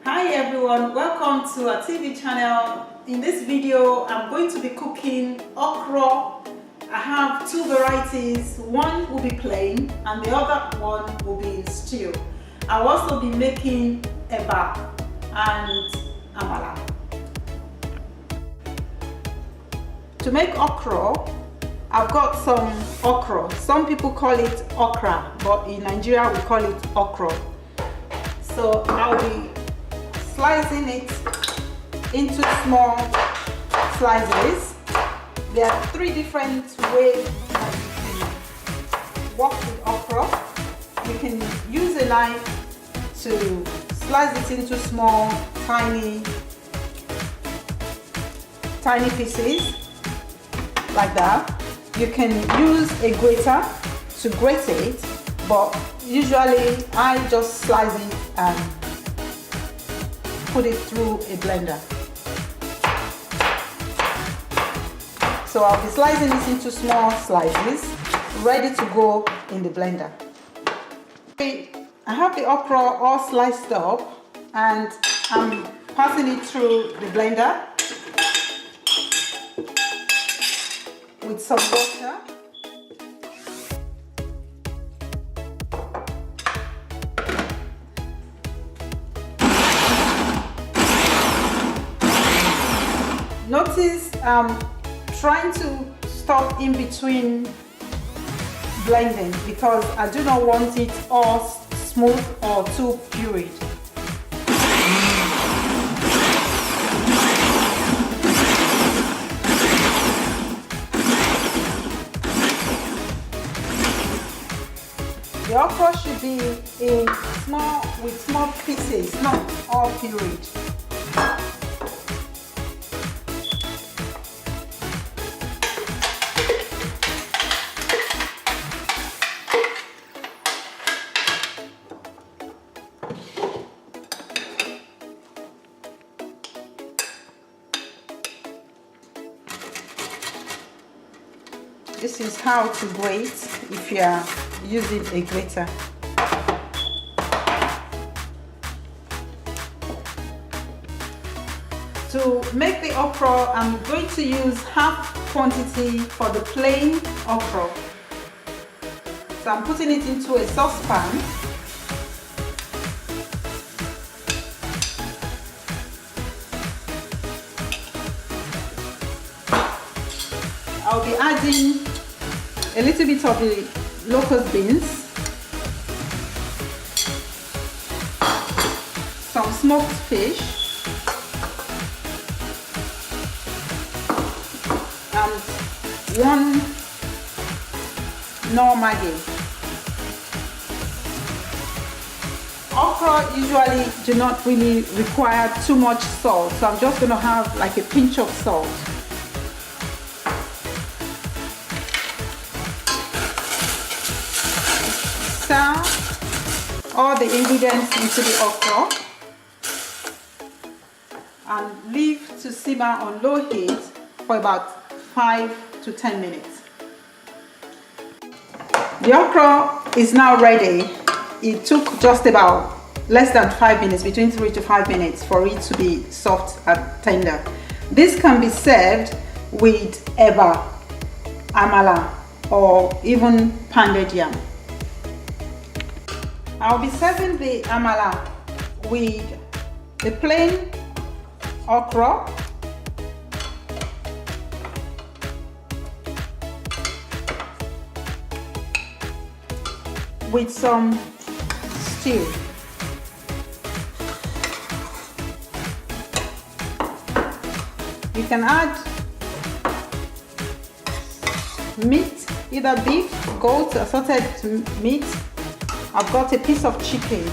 Hi everyone, welcome to our TV channel. In this video, I'm going to be cooking okra. I have two varieties. One will be plain and the other one will be in stew. I'll also be making eba and amala. To make okra, I've got some okra. Some people call it okra, but in Nigeria we call it okra. So I'll be slicing it into small slices. There are three different ways that you can work with okra. You can use a knife to slice it into small, tiny pieces like that. You can use a grater to grate it, but usually I just slice it and put it through a blender. So I'll be slicing this into small slices, ready to go in the blender. I have the okra all sliced up and I'm passing it through the blender with some water. Notice I'm trying to stop in between blending because I do not want it all smooth or too pureed. The okra should be with small pieces, not all pureed. This is how to grate if you are using a grater. To make the okra, I'm going to use half quantity for the plain okra. So I'm putting it into a saucepan. I'll be adding a little bit of the locust beans, some smoked fish, and one Knorr Maggi. Okra usually do not really require too much salt, so I'm just going to have like a pinch of salt. Stir all the ingredients into the okra and leave to simmer on low heat for about 5 to 10 minutes. The okra is now ready. It took just about less than 5 minutes, between 3 to 5 minutes, for it to be soft and tender. This can be served with eba, amala, or even pounded yam. I'll be serving the amala with the plain okra, with some stew. You can add meat, either beef, goat, assorted meat. I've got a piece of chicken